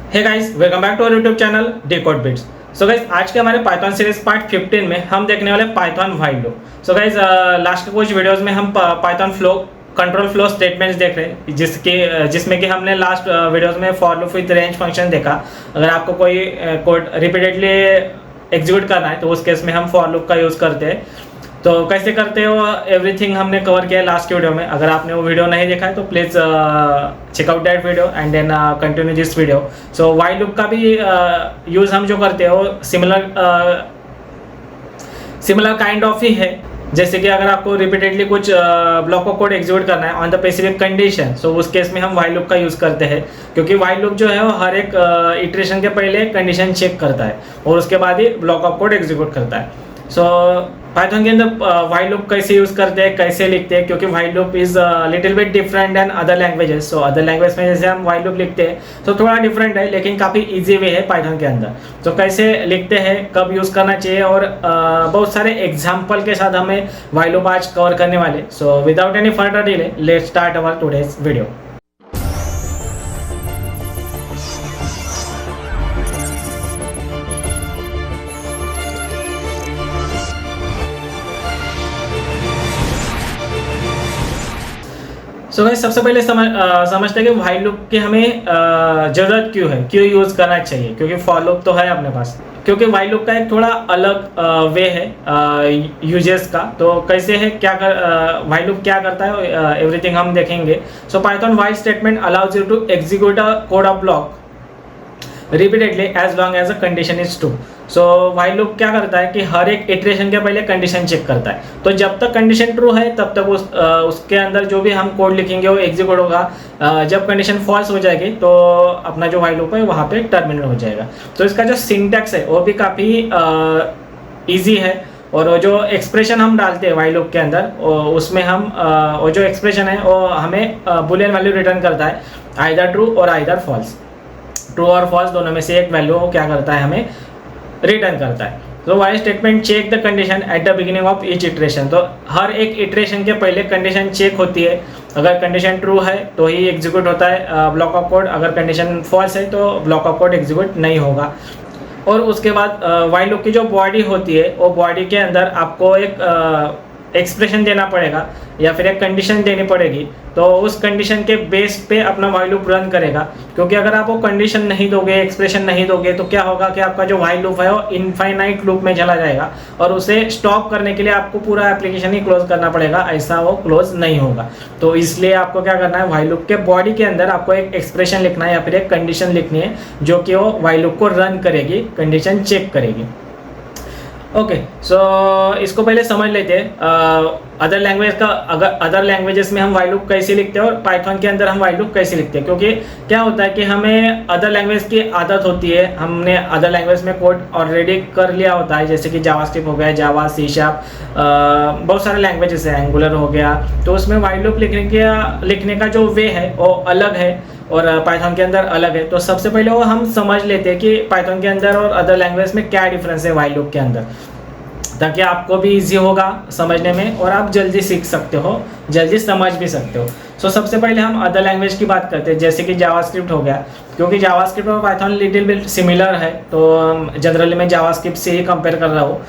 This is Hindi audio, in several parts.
Hey guys, welcome back to our YouTube channel decode bits. So guys, आज के हमारे पाइथन सीरीज पार्ट 15 में हम देखने वाले Python while loop. So guys, last के कुछ वीडियोस में हम Python flow control flow statements देख रहे हैं, जिसमें कि हमने लास्ट वीडियोस में for loop with range function देखा। अगर आपको कोई कोड रिपीटेडली एग्जीक्यूट करना है तो उस केस में हम फॉर लूप का यूज़ करते हैं। तो कैसे करते हो एवरीथिंग हमने कवर किया है लास्ट वीडियो में। अगर आपने वो वीडियो नहीं देखा है तो please check out that video and then continue this video. So while loop का भी यूज़ हम जो करते हो सिमिलर काइंड ऑफ ही है। जैसे कि अगर आपको रिपीटेडली कुछ ब्लॉक ऑफ कोड एग्जीक्यूट करना है ऑन द स्पेसिफिक कंडीशन, सो उस केस में हम व्हाइल लूप का यूज़ करते हैं, क्योंकि व्हाइल लूप जो है वो हर एक इटरेशन के पहले कंडीशन चेक करता है और उसके बाद ही ब्लॉक ऑफ कोड एग्जीक्यूट करता है। सो पाइथन के अंदर व्हाइल लूप कैसे यूज़ करते हैं, कैसे लिखते हैं, क्योंकि while loop is little bit different than other languages. So other language में जैसे हम व्हाइल लूप लिखते हैं तो थोड़ा डिफरेंट है, लेकिन काफ़ी इजी वे है पाइथन के अंदर। तो कैसे लिखते हैं, कब यूज़ करना चाहिए और बहुत सारे एग्जाम्पल के साथ हमें व्हाइल लूप आज कवर करने वाले। So without any further delay let's start our today's video. So guys, सबसे पहले समझते हैं कि व्हाइल लूप की हमें ज़रूरत क्यों है, क्यों यूज़ करना चाहिए। क्योंकि फॉर लूप तो है अपने पास, क्योंकि व्हाइल लूप का एक थोड़ा अलग वे है यूजेस का। तो कैसे है, क्या कर व्हाइल लूप क्या करता है, एवरीथिंग हम देखेंगे। So Python while statement allows you to execute a code of block repeatedly as long as a condition is true. So while loop क्या करता है कि हर एक इटरेशन के पहले कंडीशन चेक करता है। तो जब तक कंडीशन ट्रू है तब तक उसके अंदर जो भी हम कोड लिखेंगे वो एग्जीक्यूट होगा। जब कंडीशन फॉल्स हो जाएगी तो अपना जो व्हाइल लूप है वहाँ पे टर्मिनेट हो जाएगा। तो इसका जो सिंटैक्स है वो भी काफ़ी ईजी है, और वो जो एक्सप्रेशन हम डालते हैं व्हाइल लूप के अंदर उसमें हम वो जो एक्सप्रेशन है वो हमें बुलियन वैल्यू रिटर्न करता है, आइदर ट्रू और आइदर फॉल्स। ट्रू और फॉल्स दोनों में से एक वैल्यू क्या करता है, हमें रिटर्न करता है। तो while statement check the condition at the beginning of each iteration. तो हर एक इटरेशन के पहले कंडीशन चेक होती है। अगर कंडीशन ट्रू है तो ही एग्जीक्यूट होता है ब्लॉक ऑफ कोड, अगर कंडीशन फॉल्स है तो ब्लॉक ऑफ कोड एग्जीक्यूट नहीं होगा। और उसके बाद व्हाइल लूप की जो बॉडी होती है वो बॉडी के अंदर आपको एक एक्सप्रेशन देना पड़ेगा या फिर एक कंडीशन देनी पड़ेगी। तो उस कंडीशन के बेस पे अपना व्हाइल लूप रन करेगा, क्योंकि अगर आप वो कंडीशन नहीं दोगे, एक्सप्रेशन नहीं दोगे, तो क्या होगा कि आपका जो व्हाइल लूप है वो इनफाइनाइट लूप में चला जाएगा और उसे स्टॉप करने के लिए आपको पूरा एप्लीकेशन ही क्लोज करना पड़ेगा, ऐसा वो क्लोज नहीं होगा। तो इसलिए आपको क्या करना है, व्हाइल लूप के बॉडी के अंदर आपको एक एक्सप्रेशन लिखना है या फिर एक कंडीशन लिखनी है जो कि वो व्हाइल लूप को रन करेगी, कंडीशन चेक करेगी। ओके, सो इसको पहले समझ लेते हैं अदर लैंग्वेज का। अगर अदर लैंग्वेजेस में हम व्हाइल लूप कैसे लिखते हैं और पाइथन के अंदर हम व्हाइल लूप कैसे लिखते हैं, क्योंकि क्या होता है कि हमें अदर लैंग्वेज की आदत होती है, हमने अदर लैंग्वेज में कोड ऑलरेडी कर लिया होता है, जैसे कि जावास्क्रिप्ट हो गया, जावा, सी शार्प, बहुत सारे लैंग्वेजेस हैं, एंगुलर हो गया। तो उसमें व्हाइल लूप लिखने का जो वे है वो अलग है और पाइथन के अंदर अलग है। तो सबसे पहले वो हम समझ लेते हैं कि पाइथन के अंदर और अदर लैंग्वेज में क्या डिफरेंस है व्हाइल लूप के अंदर, ताकि आपको भी इजी होगा समझने में और आप जल्दी सीख सकते हो, जल्दी समझ भी सकते हो। सो सबसे पहले हम अदर लैंग्वेज की बात करते हैं, जैसे कि जावास्क्रिप्ट हो गया। क्योंकि जावास्क्रिप्ट और पाइथन लिटिल बिट सिमिलर है, तो जनरली मैं जावास्क्रिप्ट से ही कंपेयर कर रहा हूँ।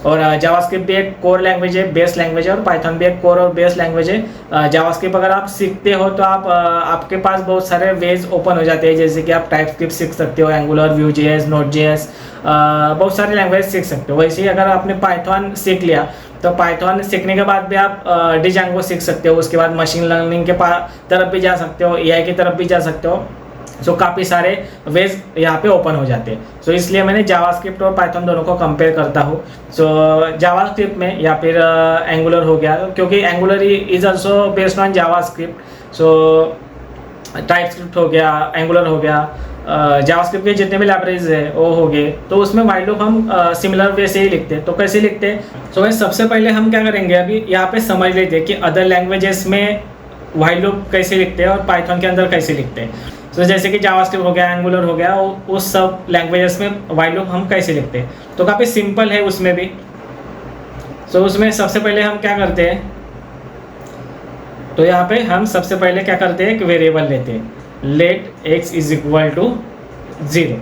और जावास्क्रिप्ट भी एक कोर लैंग्वेज है, बेस लैंग्वेज है, और पाइथन भी एक कोर और बेस लैंग्वेज है। जावास्क्रिप्ट अगर आप सीखते हो तो आपके पास बहुत सारे वेज ओपन हो जाते हैं, जैसे कि आप टाइपस्क्रिप्ट सीख सकते हो, एंगुलर, व्यू.js, नोड.js, बहुत सारे लैंग्वेज सीख सकते हो। वैसे ही अगर आपने पाइथन सीख लिया तो पाइथन सीखने के बाद भी आप डिजांगो सीख सकते हो, उसके बाद मशीन लर्निंग के तरफ भी जा सकते हो, एआई की तरफ भी जा सकते हो। सो काफ़ी सारे वेज यहाँ पे ओपन हो जाते हैं। सो इसलिए मैंने जावास्क्रिप्ट और पाइथन दोनों को कंपेयर करता हूँ। सो जावास्क्रिप्ट में या फिर एंगुलर हो गया, क्योंकि angular is also based on JavaScript. So TypeScript हो गया, एंगुलर हो गया, जावास्क्रिप्ट के जितने भी लाइब्रेरीज है वो हो गए, तो उसमें व्हाइल लूप हम सिमिलर वे से ही लिखते हैं। तो कैसे लिखते हैं, सो सबसे पहले हम क्या करेंगे, अभी यहाँ पे समझ लेते हैं कि अदर लैंग्वेजेस में व्हाइल लूप कैसे लिखते हैं और पाइथन के अंदर कैसे लिखते हैं। तो जैसे कि जावास्क्रिप्ट हो गया, एंगुलर हो गया, उस सब लैंग्वेजेस में व्हाइल लूप हम कैसे लिखते हैं, तो काफ़ी सिंपल है उसमें भी। सो उसमें सबसे पहले हम क्या करते हैं, तो यहाँ पे हम सबसे पहले क्या करते हैं, एक वेरिएबल लेते हैं, let x is equal to 0।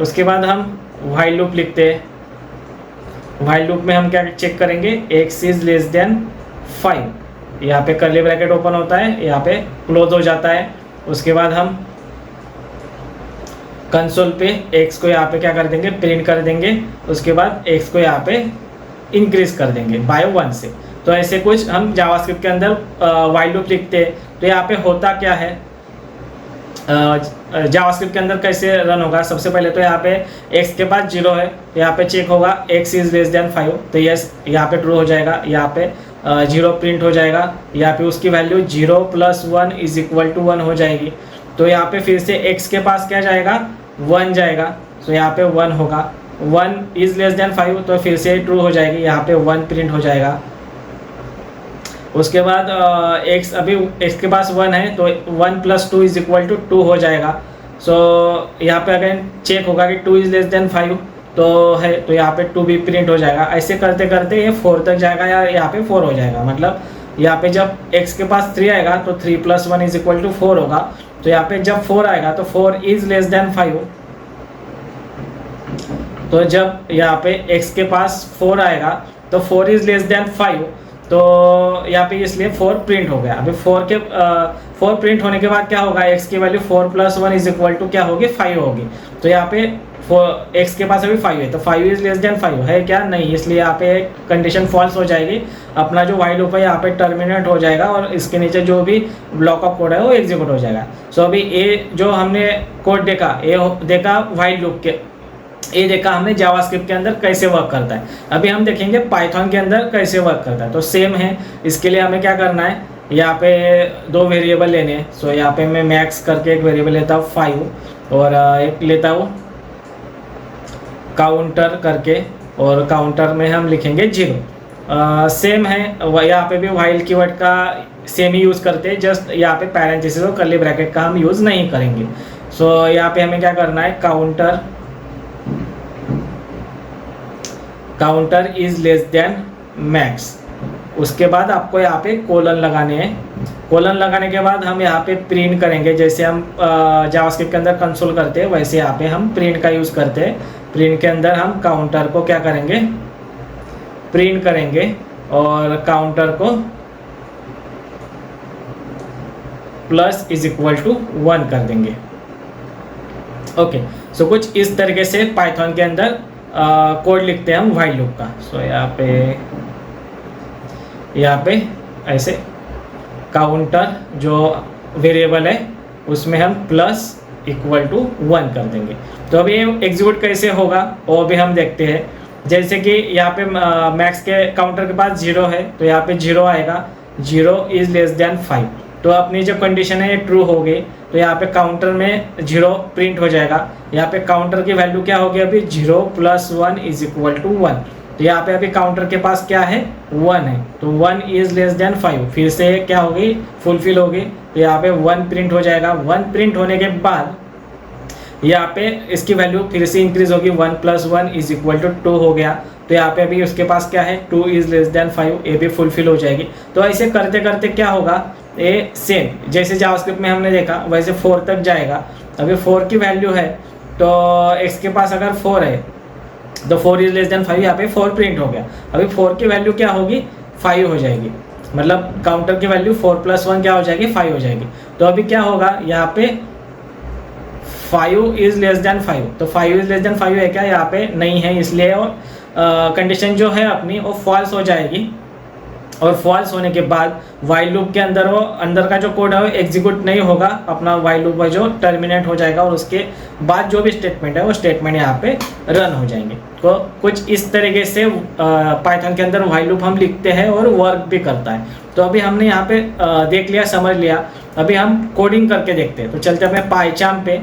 उसके बाद हम वाइल लूप लिखते हैं। वाइल लूप में हम क्या चेक करेंगे, x इज लेस देन 5। यहाँ पे कर्ली ब्रैकेट ओपन होता है, यहाँ पे क्लोज हो जाता है। उसके बाद हम कंसोल पे x को यहाँ पे क्या कर देंगे, प्रिंट कर देंगे। उसके बाद x को यहाँ पे इंक्रीज कर देंगे बाय 1 से। तो ऐसे कुछ हम जावास्क्रिप्ट के अंदर वाइल लूप लिखते हैं। तो यहाँ पे होता क्या है, जावास्क्रिप्ट के अंदर कैसे रन होगा, सबसे पहले तो यहाँ पे x के पास 0 है, यहाँ पे चेक होगा x इज लेस देन 5, तो यस यहाँ पे ट्रू हो जाएगा। यहाँ पे 0 प्रिंट हो जाएगा। यहाँ पे उसकी वैल्यू 0 + 1 = 1 हो जाएगी। तो यहाँ पे फिर से x के पास क्या जाएगा, 1 जाएगा। तो यहाँ पे 1 होगा। 1 इज लेस देन 5, तो फिर से ट्रू हो जाएगी। यहाँ पे 1 प्रिंट हो जाएगा। उसके बाद x, अभी x के पास 1 है, तो 1 + 2 = 2 हो जाएगा। सो यहाँ पे अगेन चेक होगा कि 2 इज लेस देन 5 तो है, तो यहाँ पे 2 भी प्रिंट हो जाएगा। ऐसे करते करते ये 4 तक जाएगा, या यहाँ पे 4 हो जाएगा। मतलब यहाँ पे जब x के पास 3 आएगा तो 3 + 1 = 4 होगा। तो यहाँ पे जब 4 आएगा तो 4 इज लेस देन 5। तो जब यहाँ पे x के पास 4 आएगा तो 4 इज लेस देन 5, तो यहाँ पे इसलिए 4 प्रिंट हो गया। अभी 4 प्रिंट होने के बाद क्या होगा, x की वैल्यू 4 + 1 = क्या होगी, 5 होगी। तो यहाँ पे x के पास अभी 5 है, तो 5 इज लेस देन 5 है क्या, नहीं, इसलिए यहाँ पे कंडीशन फॉल्स हो जाएगी। अपना जो वाइल लूप है यहाँ पे टर्मिनेट हो जाएगा और इसके नीचे जो भी ब्लॉक ऑफ कोड है वो एग्जीक्यूट हो जाएगा। सो अभी ये जो हमने कोड देखा, ये देखा वाइल लूप के, ये देखा हमने जावास्क्रिप्ट के अंदर कैसे वर्क करता है। अभी हम देखेंगे पाइथन के अंदर कैसे वर्क करता है। तो सेम है, इसके लिए हमें क्या करना है, यहाँ पे 2 वेरिएबल लेने हैं। सो यहाँ पे मैं मैक्स करके एक वेरिएबल लेता हूँ 5, और एक लेता हूँ काउंटर करके, और काउंटर में हम लिखेंगे 0। सेम है, यहाँ पे भी वाइल कीवर्ड का सेम ही यूज़ करते हैं, जस्ट यहाँ पे पैरेंथेसिस और कर्ली ब्रैकेट का हम यूज़ नहीं करेंगे। सो यहाँ पे हमें क्या करना है, counter is less than max. उसके बाद आपको यहाँ पे कोलन लगाने हैं। कोलन लगाने के बाद हम यहाँ पे प्रिंट करेंगे, जैसे हम जावास्क्रिप्ट के अंदर कंसोल करते हैं वैसे यहाँ पे हम प्रिंट का यूज़ करते हैं। प्रिंट के अंदर हम काउंटर को क्या करेंगे, प्रिंट करेंगे, और काउंटर को += 1 कर देंगे। ओके, सो कुछ इस तरीके से पाइथन के अंदर कोड लिखते हैं हम वाइल लूप का। सो यहाँ पे ऐसे काउंटर जो वेरिएबल है उसमें हम +=1 कर देंगे। तो अब ये एग्जीक्यूट कैसे होगा वो भी हम देखते हैं। जैसे कि यहाँ पे मैक्स के काउंटर के पास 0 है, तो यहाँ पे 0 आएगा, 0 इज लेस देन 5। तो अपनी जो कंडीशन है ये ट्रू हो गई। तो यहाँ पे काउंटर में 0 प्रिंट हो जाएगा। यहाँ पे काउंटर की वैल्यू क्या होगी, अभी 0 + 1 = 1। तो यहाँ पे अभी काउंटर के पास क्या है, 1 है, तो 1 इज लेस देन 5। फिर से क्या होगी, फुलफिल होगी। तो यहाँ पे 1 प्रिंट हो जाएगा। 1 प्रिंट होने के बाद यहाँ पे इसकी वैल्यू फिर से इंक्रीज होगी, 1 + 1 = 2 हो गया। तो यहाँ पे अभी उसके पास क्या है, 2 इज लेस देन 5, ये भी फुलफिल हो जाएगी। तो ऐसे करते करते क्या होगा, ये सेम जैसे जावास्क्रिप्ट में हमने देखा वैसे 4 तक जाएगा। अभी 4 की वैल्यू है, तो x के पास अगर 4 है तो 4 इज लेस देन 5, यहाँ पे 4 प्रिंट हो गया। अभी 4 की वैल्यू क्या होगी, 5 हो जाएगी। मतलब काउंटर की वैल्यू 4 + 1 क्या हो जाएगी, 5 हो जाएगी। तो अभी क्या होगा, यहाँ पे 5 इज लेस देन 5, तो 5 इज लेस देन 5 है क्या, यहाँ पे नहीं है, इसलिए कंडीशन जो है अपनी वो फॉल्स हो जाएगी। और फॉल्स होने के बाद वाइल लूप के अंदर वो अंदर का जो कोड है वो एग्जीक्यूट नहीं होगा, अपना वाइल लूप जो टर्मिनेट हो जाएगा, और उसके बाद जो भी स्टेटमेंट है वो स्टेटमेंट यहाँ पे रन हो जाएंगे। तो कुछ इस तरीके से पाइथन के अंदर वाइल लूप हम लिखते हैं और वर्क भी करता है। तो अभी हमने यहाँ पे देख लिया, समझ लिया। अभी हम कोडिंग करके देखते हैं। तो चलते अपने पाइचार्म पे।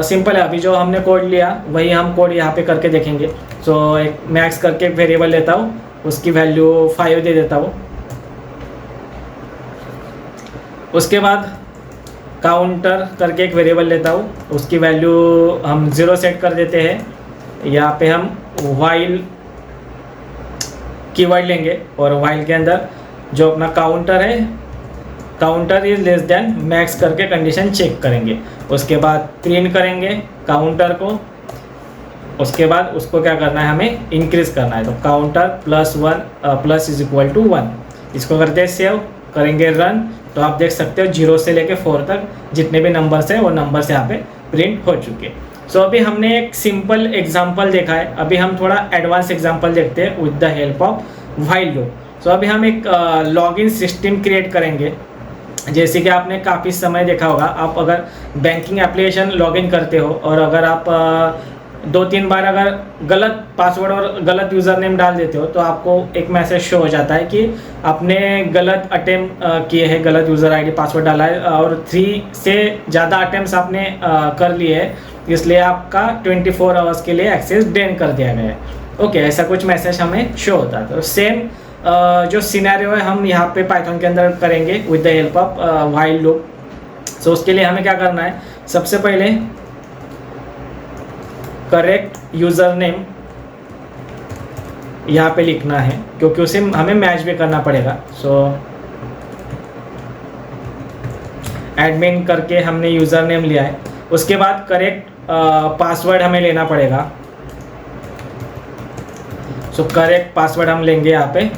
सिंपल है, अभी जो हमने कोड लिया वही हम कोड यहाँ पे करके देखेंगे। सो एक मैक्स करके एक वेरिएबल लेता हूँ, उसकी वैल्यू 5 दे देता हूँ। उसके बाद काउंटर करके एक वेरिएबल लेता हूँ, उसकी वैल्यू हम 0 सेट कर देते हैं। यहाँ पे हम वाइल कीवर्ड लेंगे, और वाइल के अंदर जो अपना काउंटर है, counter is less than max करके कंडीशन चेक करेंगे। उसके बाद प्रिंट करेंगे काउंटर को, उसके बाद उसको क्या करना है, हमें इंक्रीज करना है। तो counter +1 plus is equal to 1, इसको करते हैं सेव, करेंगे रन। तो आप देख सकते हो 0 से लेके 4 तक जितने भी नंबर्स हैं वो नंबर्स यहाँ पे प्रिंट हो चुके। सो अभी हमने एक सिंपल एग्जांपल देखा है, अभी हम थोड़ा एडवांस एग्जांपल देखते हैं with the help of while loop. So अभी हम एक लॉगिन सिस्टम क्रिएट करेंगे। जैसे कि आपने काफ़ी समय देखा होगा, आप अगर बैंकिंग एप्लीकेशन लॉगिन करते हो और अगर आप 2-3 बार अगर गलत पासवर्ड और गलत यूज़र नेम डाल देते हो तो आपको एक मैसेज शो हो जाता है कि आपने गलत अटेम्प्ट किए हैं, गलत यूज़र आईडी पासवर्ड डाला है और 3 से ज़्यादा अटेम्प्ट्स आपने कर लिए हैं, इसलिए आपका 24 आवर्स के लिए एक्सेस डेन कर दिया गया है। ओके, ऐसा कुछ मैसेज हमें शो होता है। तो सेम जो सिनेरियो है हम यहाँ पे पाइथन के अंदर करेंगे with the help of while loop. So उसके लिए हमें क्या करना है, सबसे पहले करेक्ट यूज़र नेम यहाँ पे लिखना है क्योंकि उसे हमें मैच भी करना पड़ेगा। सो एडमिन करके हमने यूज़र नेम लिया है। उसके बाद करेक्ट पासवर्ड हमें लेना पड़ेगा। सो करेक्ट पासवर्ड हम लेंगे यहाँ पे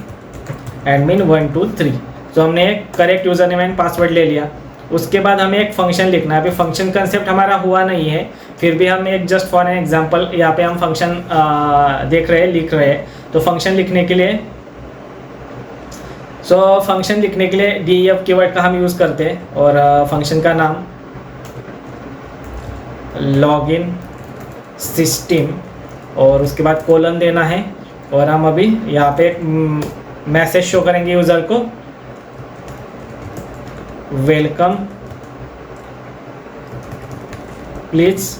एडमिन 1 2 3। तो हमने एक correct user name and password ले लिया। उसके बाद हमें एक फंक्शन लिखना है। अभी फंक्शन कंसेप्ट हमारा हुआ नहीं है, फिर भी हम एक जस्ट फॉर एन एग्जांपल यहाँ पे हम फंक्शन देख रहे हैं, लिख रहे हैं। तो फंक्शन लिखने के लिए फंक्शन लिखने के लिए def कीवर्ड का हम यूज़ करते हैं और फंक्शन का नाम लॉगिन सिस्टम और उसके बाद कोलन देना है। और हम अभी यहाँ पे मैसेज शो करेंगे यूज़र को, वेलकम प्लीज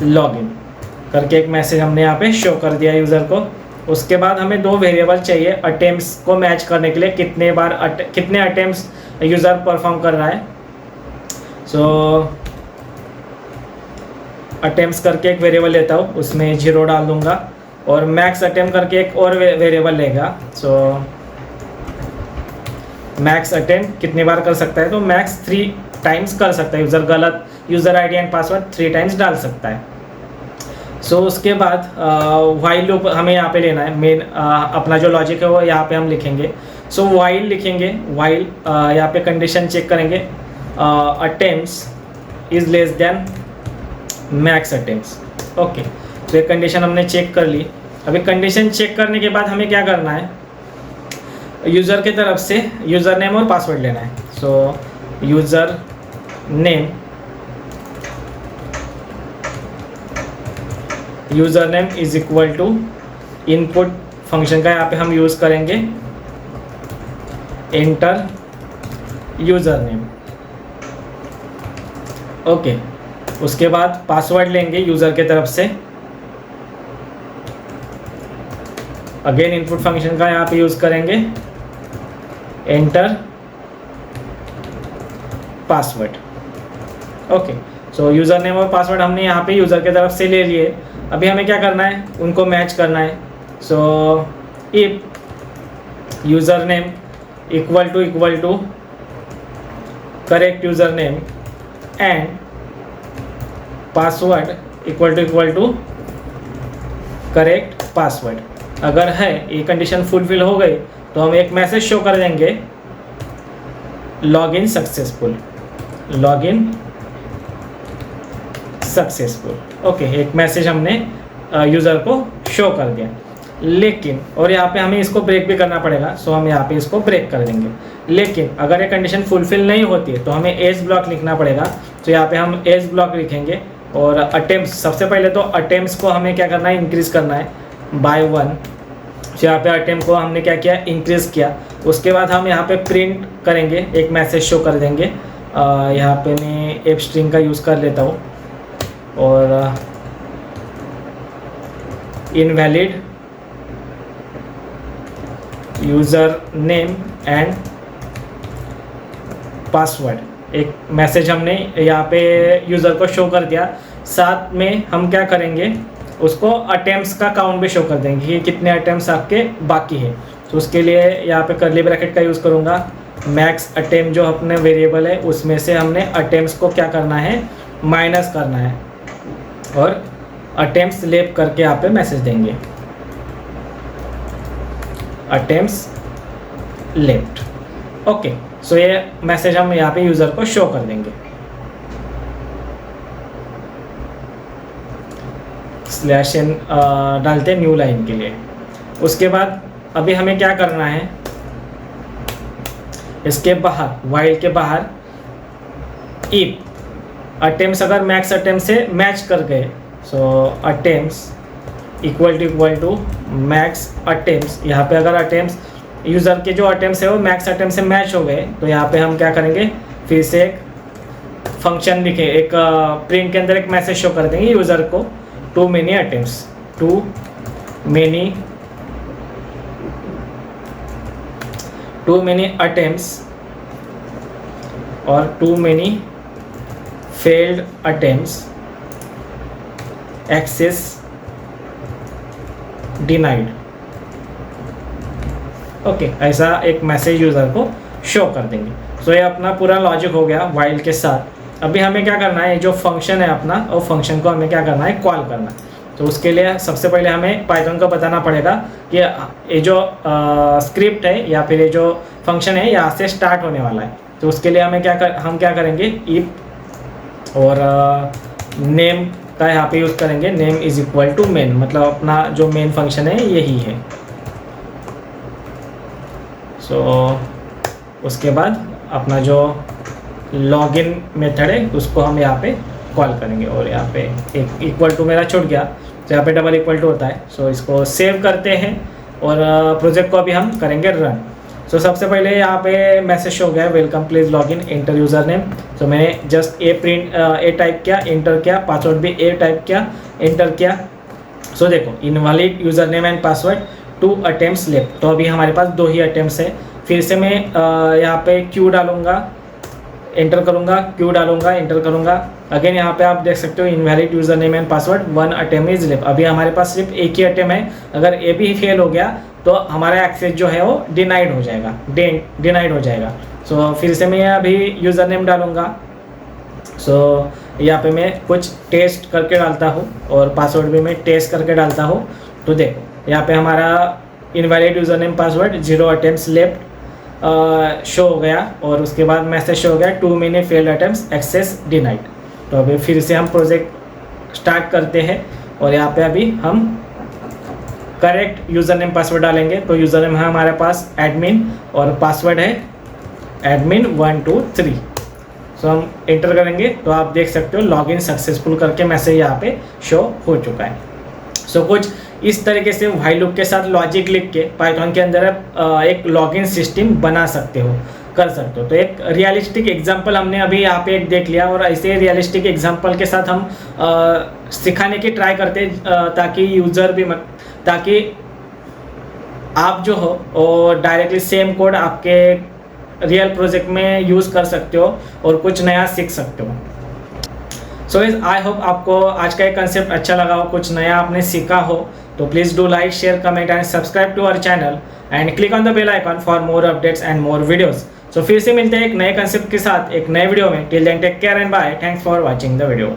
लॉगिन करके एक मैसेज हमने यहाँ पे शो कर दिया यूज़र को। उसके बाद हमें 2 वेरिएबल चाहिए अटेम्प्ट्स को मैच करने के लिए, कितने अटेम्प्ट्स यूज़र परफॉर्म कर रहा है। सो अटेम्प्ट्स करके एक वेरिएबल लेता हूँ, उसमें 0 डाल दूंगा और मैक्स अटेम्प्ट करके एक और वेरिएबल लेगा। सो मैक्स अटेम्प्ट कितनी बार कर सकता है, तो मैक्स 3 टाइम्स कर सकता है। गलत user ID and password 3 times डाल सकता है। सो उसके बाद व्हाइल लूप हमें यहाँ पे लेना है। मेन अपना जो लॉजिक है वो यहाँ पे हम लिखेंगे। सो व्हाइल लिखेंगे, व्हाइल यहाँ पे कंडीशन चेक करेंगे, attempts is less than max attempts. Okay, तो ये कंडीशन हमने चेक कर ली। अभी कंडीशन चेक करने के बाद हमें क्या करना है, यूज़र की तरफ से यूज़र नेम और पासवर्ड लेना है। So user name is equal to input function का यहाँ पे हम यूज़ करेंगे एंटर यूज़र नेम। ओके, उसके बाद पासवर्ड लेंगे यूज़र के तरफ से, अगेन इनपुट फंक्शन का यहाँ पे यूज़ करेंगे एंटर पासवर्ड। ओके, सो यूज़र नेम और पासवर्ड हमने यहाँ पे यूज़र के तरफ से ले लिए। अभी हमें क्या करना है, उनको मैच करना है। So if user name equal to correct user name and password equal to correct password, अगर है ये कंडीशन फुलफिल हो गई तो हम एक मैसेज शो कर देंगे लॉगिन सक्सेसफुल। ओके, एक मैसेज हमने यूज़र को शो कर दिया। लेकिन और यहाँ पे हमें इसको ब्रेक भी करना पड़ेगा। सो हम यहाँ पे इसको ब्रेक कर देंगे। लेकिन अगर ये कंडीशन फुलफिल नहीं होती है तो हमें एज ब्लॉक लिखना पड़ेगा। तो यहाँ पे हम एज ब्लॉक लिखेंगे और अटेम्प्ट्स, सबसे पहले तो अटेम्प्ट्स को हमें क्या करना है, इंक्रीज़ करना है बाय 1। तो यहाँ पे अटेम्प्ट को हमने क्या किया, इंक्रीज़ किया। उसके बाद हम यहाँ पे प्रिंट करेंगे, एक मैसेज शो कर देंगे। यहाँ पे मैं एफ स्ट्रिंग का यूज़ कर लेता हूँ और invalid user name and password, एक मैसेज हमने यहाँ पे यूज़र को शो कर दिया। साथ में हम क्या करेंगे, उसको अटेम्प्ट्स का काउंट भी शो कर देंगे कि कितने अटेम्प्ट्स आपके बाकी हैं। तो उसके लिए यहाँ पे कर्ली ब्रैकेट का यूज़ करूँगा, मैक्स अटेम्प्ट जो अपने वेरिएबल है उसमें से हमने अटेम्प्ट्स को क्या करना है, माइनस करना है और अटेम्प्ट्स लेफ्ट करके यहाँ पे मैसेज देंगे, अटेम्प्ट्स लेफ्ट। ओके, सो ये मैसेज हम यहाँ पे यूज़र को शो कर देंगे। स्लैश एन डालते हैं न्यू लाइन के लिए। उसके बाद अभी हमें क्या करना है, इसके बाहर, वाइल के बाहर इफ अटेम्प्ट्स अगर मैक्स अटेम्प्ट से मैच कर गए, so attempts equal to max attempts. यहाँ पे अगर अटेम्प्ट्स यूज़र के जो अटेम्प्ट्स है वो मैक्स अटेम्प्ट से मैच हो गए तो यहाँ पे हम क्या करेंगे, फिर से एक फंक्शन लिखे, एक प्रिंट के अंदर एक मैसेज शो कर देंगे यूज़र को, too many attempts, too many attempts और too many failed attempts, access denied. Okay, ऐसा एक मैसेज यूज़र को शो कर देंगे। सो ये अपना पूरा लॉजिक हो गया वाइल के साथ। अभी हमें क्या करना है, जो फंक्शन है अपना, और फंक्शन को हमें क्या करना है, कॉल करना है। तो उसके लिए सबसे पहले हमें पाइथन को बताना पड़ेगा कि ये जो स्क्रिप्ट है या फिर ये जो फंक्शन है यहाँ से स्टार्ट होने वाला है। तो उसके लिए हमें हम क्या करेंगे, इफ और नेम का यहाँ पे यूज़ करेंगे, name is equal to main, मतलब अपना जो मेन फंक्शन है यही है। सो उसके बाद अपना जो लॉगिन मेथड है उसको हम यहाँ पे कॉल करेंगे, और यहाँ पे एक इक्वल टू मेरा छूट गया तो यहाँ पे डबल इक्वल टू होता है। सो इसको सेव करते हैं और प्रोजेक्ट को अभी हम करेंगे रन। सो सबसे पहले यहाँ पे मैसेज हो गया, welcome please login enter user name. तो मैंने जस्ट ए टाइप किया, एंटर किया, पासवर्ड भी ए टाइप किया, एंटर किया। सो देखो, invalid user name and password, 2 attempts left. तो अभी हमारे पास 2 ही अटेम्प्ट्स है। फिर से मैं यहाँ पे क्यू डालूंगा, एंटर करूँगा, क्यू डालूंगा, एंटर करूँगा। अगेन यहाँ पे आप देख सकते हो invalid user name and password, 1 attempt is left. अभी हमारे पास सिर्फ एक ही अटेम्प्ट है, अगर ए भी फेल हो गया तो हमारा एक्सेस जो है वो डिनाइड हो जाएगा, डिनाइड हो जाएगा। सो फिर से मैं अभी यूज़र नेम डालूँगा। सो यहाँ पे मैं कुछ टेस्ट करके डालता हूँ और पासवर्ड भी मैं टेस्ट करके डालता हूँ। तो देखो यहाँ पे हमारा invalid user name password, 0 attempts left show हो गया, और उसके बाद मैसेज शो हो गया, 2 many failed attempts, access denied. तो अभी फिर से हम प्रोजेक्ट स्टार्ट करते हैं और यहाँ पे अभी हम करेक्ट यूज़र नेम पासवर्ड डालेंगे। तो यूज़र नेम है हमारे पास एडमिन और पासवर्ड है एडमिन 1 2 3। सो हम एंटर करेंगे तो आप देख सकते हो लॉगिन सक्सेसफुल करके मैसेज यहाँ पे शो हो चुका है। सो कुछ इस तरीके से व्हाइल लूप के साथ लॉजिक लिख के पाइथन के अंदर एक लॉगिन सिस्टम बना सकते हो, कर सकते हो। तो एक रियलिस्टिक एग्जांपल हमने अभी यहाँ पे एक देख लिया, और ऐसे रियलिस्टिक एग्जांपल के साथ हम सिखाने की ट्राई करते ताकि यूज़र भी ताकि आप जो हो वो डायरेक्टली सेम कोड आपके रियल प्रोजेक्ट में यूज़ कर सकते हो और कुछ नया सीख सकते हो। सो आई होप आपको आज का एक कंसेप्ट अच्छा लगा हो, कुछ नया आपने सीखा हो। तो please do like, share, comment and subscribe to our channel and click on the bell icon for more updates and more videos. So फिर से मिलते हैं एक नए कंसेप्ट के साथ एक नए वीडियो में। Till then take care and bye. Thanks for watching the video.